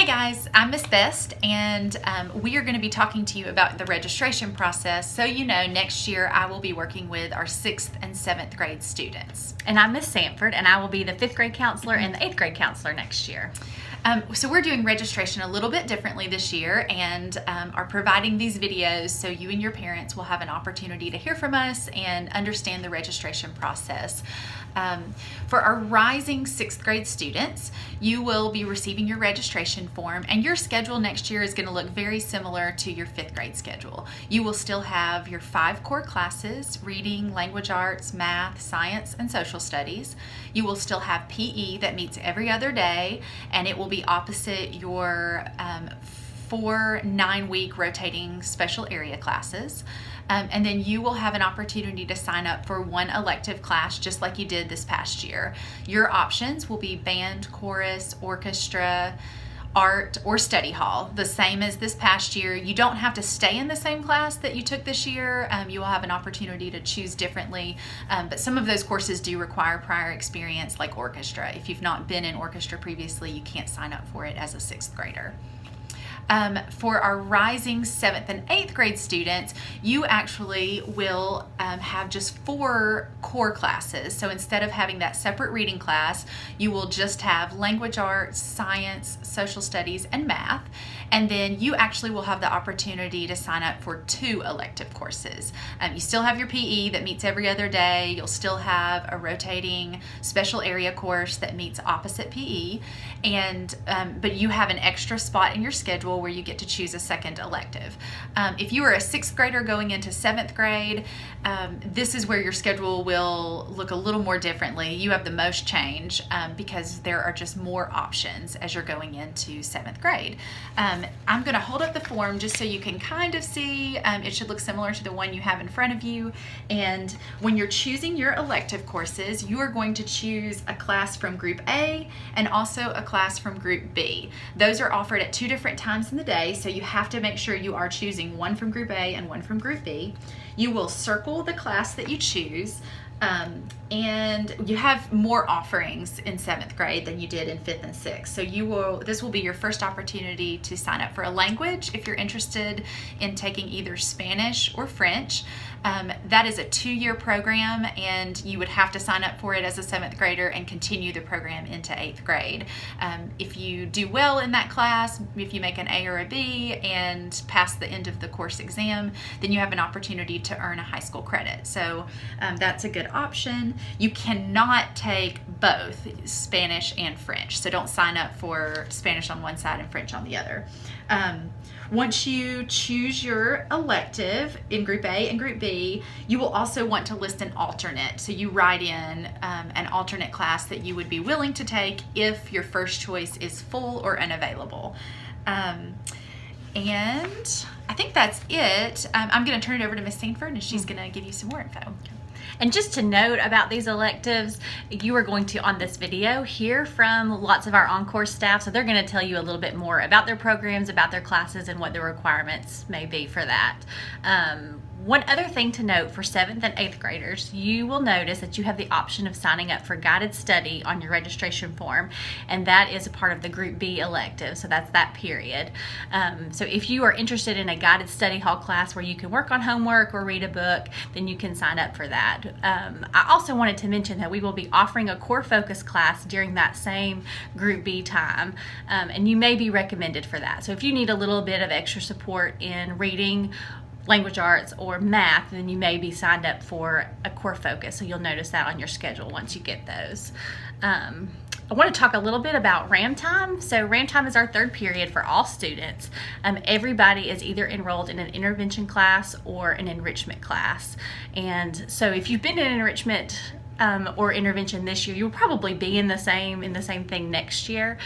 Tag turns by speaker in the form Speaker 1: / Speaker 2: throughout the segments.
Speaker 1: Hey guys, I'm Miss Best, and we are going to be talking to you about the registration process. So you know, next year I will be working with our 6th and 7th grade students.
Speaker 2: And I'm Miss Sanford, and I will be the 5th grade counselor and the 8th grade counselor next year.
Speaker 1: So we're doing registration a little bit differently this year, and are providing these videos so you and your parents will have an opportunity to hear from us and understand the registration process. For our rising 6th grade students, you will be receiving your registration form, and your schedule next year is going to look very similar to your 5th grade schedule. You will still have your 5 core classes: reading, language arts, math, science, and social studies. You will still have PE that meets every other day, and it will be opposite your 4 9-week rotating special area classes. And then you will have an opportunity to sign up for one elective class just like you did this past year. Your options will be band, chorus, orchestra, art, or study hall, the same as this past year. You don't have to stay in the same class that you took this year. You will have an opportunity to choose differently, but some of those courses do require prior experience, like orchestra. If you've not been in orchestra previously, you can't sign up for it as a 6th grader. For our rising 7th and 8th grade students, you actually will have just 4 core classes. So instead of having that separate reading class, you will just have language arts, science, social studies, and math. And then you actually will have the opportunity to sign up for 2 elective courses. You still have your PE that meets every other day. You'll still have a rotating special area course that meets opposite PE. And but you have an extra spot in your schedule where you get to choose a second elective. If you are a 6th grader going into 7th grade, this is where your schedule will look a little more differently. You have the most change because there are just more options as you're going into 7th grade. I'm going to hold up the form just so you can kind of see. It should look similar to the one you have in front of you. And when you're choosing your elective courses, you are going to choose a class from Group A and also a class from Group B. Those are offered at 2 different times in the day, so you have to make sure you are choosing one from Group A and one from Group B. You will circle the class that you choose. And you have more offerings in 7th grade than you did in 5th and 6th. So this will be your first opportunity to sign up for a language if you're interested in taking either Spanish or French. That is a 2-year program, and you would have to sign up for it as a 7th grader and continue the program into 8th grade. If you do well in that class, if you make an A or a B and pass the end of the course exam, then you have an opportunity to earn a high school credit. So that's a good option. You cannot take both Spanish and French, so don't sign up for Spanish on one side and French on the other. Once you choose your elective in Group A and Group B, you will also want to list an alternate. So you write in an alternate class that you would be willing to take if your first choice is full or unavailable. And I think that's it. I'm going to turn it over to Miss Sanford, and she's going to give you some more info.
Speaker 2: And just to note about these electives, you are going to, on this video, hear from lots of our on-course staff. So they're going to tell you a little bit more about their programs, about their classes, and what the requirements may be for that. One other thing to note for 7th and 8th graders, you will notice that you have the option of signing up for guided study on your registration form, and that is a part of the Group B elective, so that's that period. So if you are interested in a guided study hall class where you can work on homework or read a book, then you can sign up for that. I also wanted to mention that we will be offering a core focus class during that same Group B time, and you may be recommended for that. So if you need a little bit of extra support in reading, language arts, or math, then you may be signed up for a core focus. So you'll notice that on your schedule once you get those. I want to talk a little bit about RAM time. So RAM time is our 3rd period for all students. Everybody is either enrolled in an intervention class or an enrichment class. And so if you've been in enrichment or intervention this year, you'll probably be in the same thing next year.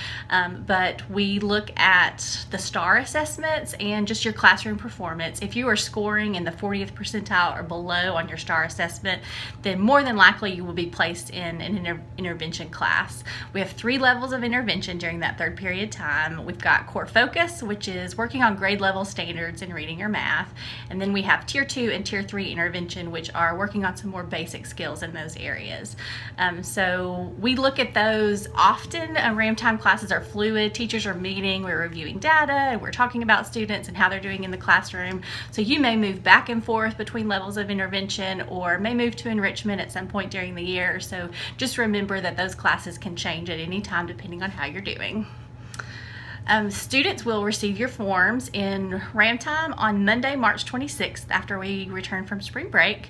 Speaker 2: But we look at the STAR assessments and just your classroom performance. If you are scoring in the 40th percentile or below on your STAR assessment, then more than likely you will be placed in an intervention class. We have 3 levels of intervention during that 3rd period time. We've got core focus, which is working on grade level standards in reading or math. And then we have tier 2 and tier 3 intervention, which are working on some more basic skills in those areas. areas. So we look at those often. Ramtime classes are fluid. Teachers are meeting, we're reviewing data, and we're talking about students and how they're doing in the classroom. So you may move back and forth between levels of intervention or may move to enrichment at some point during the year. So just remember that those classes can change at any time depending on how you're doing. Students will receive your forms in Ramtime on Monday, March 26th after we return from spring break.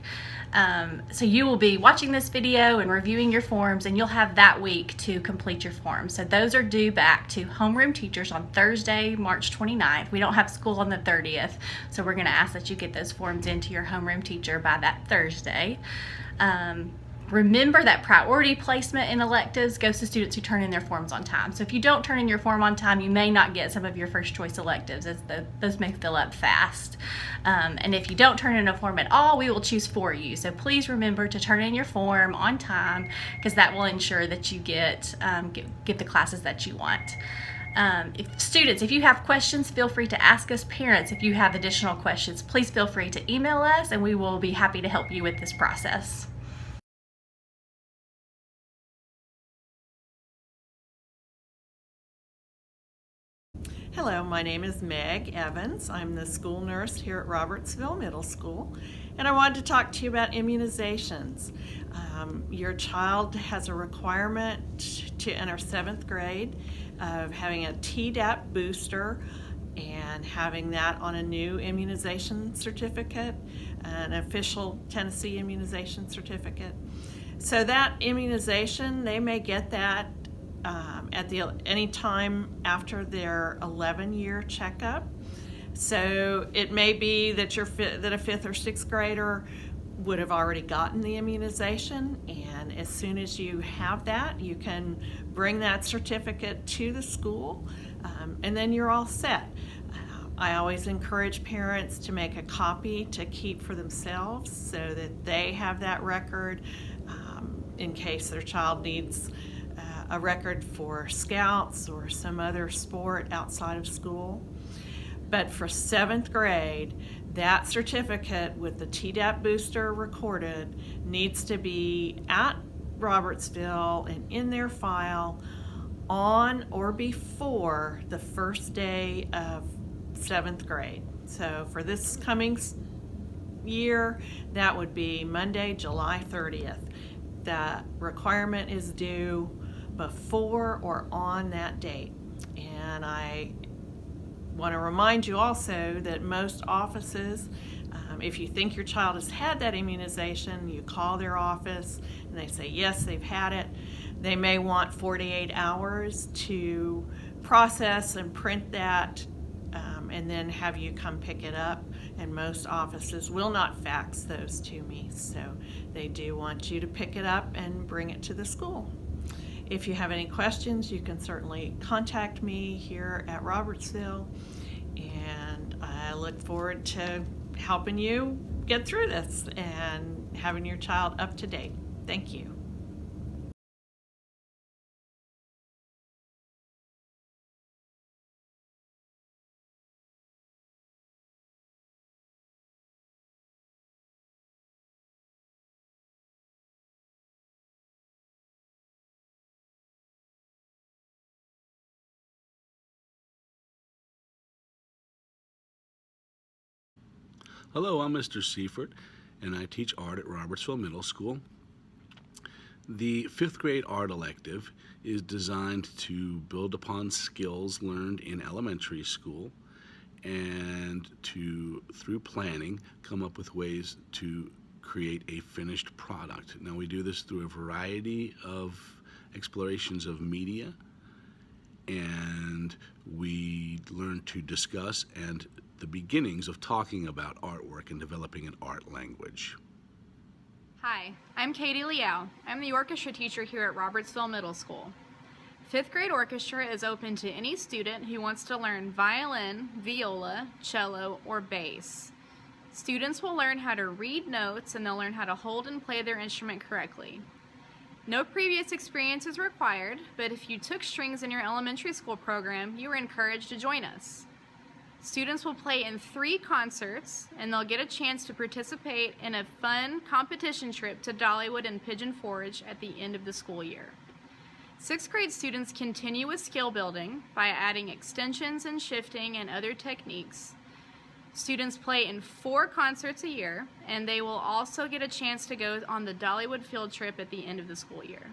Speaker 2: So you will be watching this video and reviewing your forms, and you'll have that week to complete your forms. So those are due back to homeroom teachers on Thursday, March 29th. We don't have school on the 30th, so we're going to ask that you get those forms into your homeroom teacher by that Thursday. Remember that priority placement in electives goes to students who turn in their forms on time. So if you don't turn in your form on time, you may not get some of your first choice electives, as those may fill up fast. And if you don't turn in a form at all, we will choose for you. So please remember to turn in your form on time, because that will ensure that you get the classes that you want. If you have questions, feel free to ask us. Parents, if you have additional questions, please feel free to email us, and we will be happy to help you with this process.
Speaker 3: Hello, my name is Meg Evans. I'm the school nurse here at Robertsville Middle School, and I wanted to talk to you about immunizations. Your child has a requirement to enter 7th grade of having a Tdap booster and having that on a new immunization certificate, an official Tennessee immunization certificate. So that immunization, they may get that at any time after their 11-year checkup. So it may be that that a 5th or 6th grader would have already gotten the immunization, and as soon as you have that, you can bring that certificate to the school, and then you're all set. I always encourage parents to make a copy to keep for themselves so that they have that record in case their child needs a record for Scouts or some other sport outside of school. But for 7th grade, that certificate with the Tdap booster recorded needs to be at Robertsville and in their file on or before the first day of 7th grade. So for this coming year, that would be Monday, July 30th. The requirement is due before or on that date. And I want to remind you also that most offices, if you think your child has had that immunization, you call their office and they say yes, they've had it. They may want 48 hours to process and print that and then have you come pick it up, and most offices will not fax those to me, so they do want you to pick it up and bring it to the school. If you have any questions, you can certainly contact me here at Robertsville, and I look forward to helping you get through this and having your child up to date. Thank you.
Speaker 4: Hello, I'm Mr. Seifert, and I teach art at Robertsville Middle School. The 5th grade art elective is designed to build upon skills learned in elementary school and to, through planning, come up with ways to create a finished product. Now, we do this through a variety of explorations of media, and we learn to discuss and the beginnings of talking about artwork and developing an art language.
Speaker 5: Hi, I'm Katie Liao. I'm the orchestra teacher here at Robertsville Middle School. 5th grade orchestra is open to any student who wants to learn violin, viola, cello, or bass. Students will learn how to read notes, and they'll learn how to hold and play their instrument correctly. No previous experience is required, but if you took strings in your elementary school program, you are encouraged to join us. Students will play in 3 concerts, and they'll get a chance to participate in a fun competition trip to Dollywood and Pigeon Forge at the end of the school year. 6th grade students continue with skill building by adding extensions and shifting and other techniques. Students play in 4 concerts a year, and they will also get a chance to go on the Dollywood field trip at the end of the school year.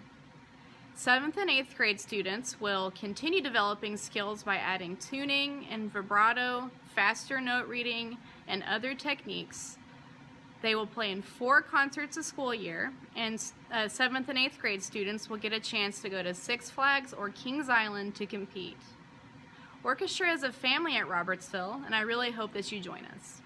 Speaker 5: 7th and 8th grade students will continue developing skills by adding tuning and vibrato, faster note reading, and other techniques. They will play in 4 concerts a school year, and 7th and 8th grade students will get a chance to go to Six Flags or Kings Island to compete. Orchestra is a family at Robertsville, and I really hope that you join us.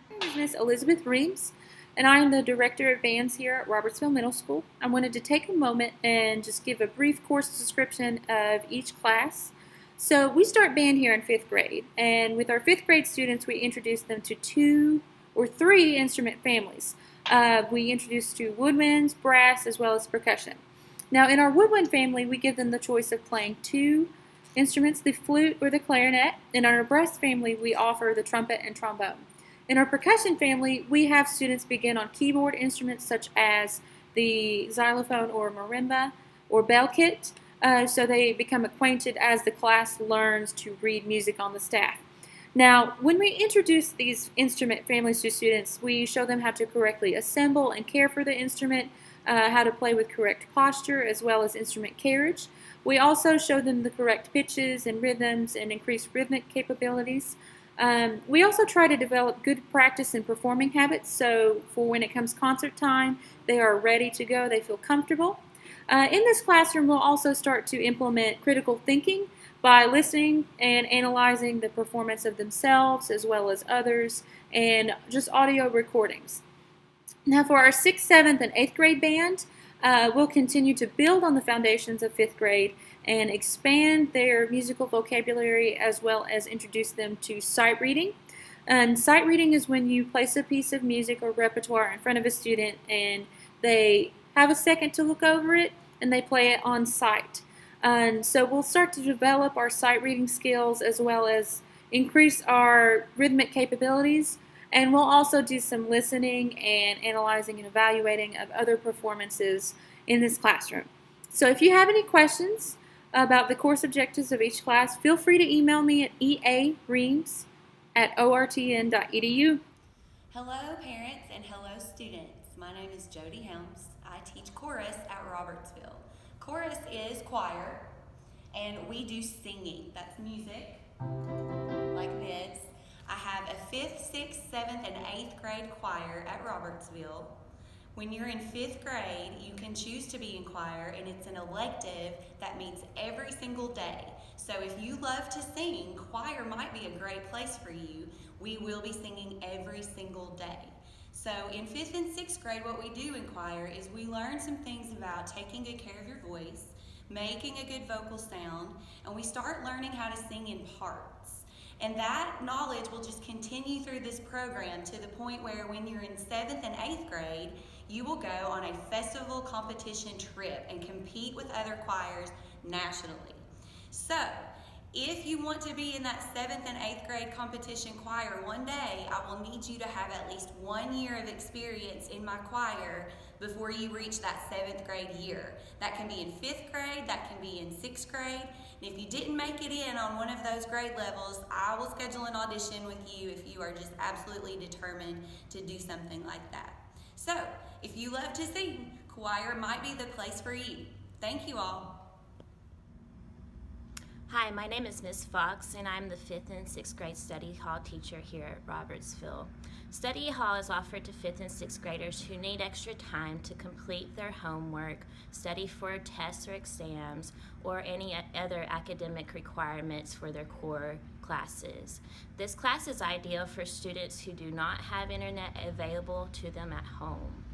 Speaker 6: My name is Miss Elizabeth Reams, and I am the Director of Bands here at Robertsville Middle School. I wanted to take a moment and just give a brief course description of each class. So we start band here in 5th grade, and with our 5th grade students we introduce them to 2 or 3 instrument families. We introduce to woodwinds, brass, as well as percussion. Now in our woodwind family we give them the choice of playing 2 instruments, the flute or the clarinet. In our brass family we offer the trumpet and trombone. In our percussion family, we have students begin on keyboard instruments such as the xylophone or marimba or bell kit, so they become acquainted as the class learns to read music on the staff. Now, when we introduce these instrument families to students, we show them how to correctly assemble and care for the instrument, how to play with correct posture, as well as instrument carriage. We also show them the correct pitches and rhythms and increased rhythmic capabilities. We also try to develop good practice and performing habits, so for when it comes concert time, they are ready to go, they feel comfortable. In this classroom, we'll also start to implement critical thinking by listening and analyzing the performance of themselves as well as others, and just audio recordings. Now for our 6th, 7th, and 8th grade band, we'll continue to build on the foundations of 5th grade and expand their musical vocabulary as well as introduce them to sight reading. And sight reading is when you place a piece of music or repertoire in front of a student and they have a second to look over it and they play it on sight. And so we'll start to develop our sight reading skills as well as increase our rhythmic capabilities, and we'll also do some listening and analyzing and evaluating of other performances in this classroom. So if you have any questions about the course objectives of each class, feel free to email me at eareams@ortn.edu.
Speaker 7: Hello parents and hello students. My name is Jody Helms. I teach chorus at Robertsville. Chorus is choir, and we do singing. That's music, like this. I have a 5th, 6th, 7th, and 8th grade choir at Robertsville. When you're in 5th grade, you can choose to be in choir, and it's an elective that meets every single day. So if you love to sing, choir might be a great place for you. We will be singing every single day. So in 5th and 6th grade, what we do in choir is we learn some things about taking good care of your voice, making a good vocal sound, and we start learning how to sing in parts. And that knowledge will just continue through this program to the point where when you're in 7th and 8th grade, you will go on a festival competition trip and compete with other choirs nationally. So, if you want to be in that 7th and 8th grade competition choir one day, I will need you to have at least 1 year of experience in my choir before you reach that 7th grade year. That can be in 5th grade, that can be in 6th grade, and if you didn't make it in on one of those grade levels, I will schedule an audition with you if you are just absolutely determined to do something like that. So, if you love to sing, choir might be the place for you. Thank you all.
Speaker 8: Hi, my name is Ms. Fox, and I'm the 5th and 6th grade study hall teacher here at Robertsville. Study hall is offered to 5th and 6th graders who need extra time to complete their homework, study for tests or exams, or any other academic requirements for their core classes. This class is ideal for students who do not have internet available to them at home.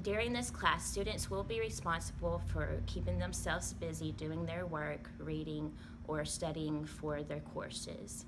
Speaker 8: During this class, students will be responsible for keeping themselves busy doing their work, reading, or studying for their courses.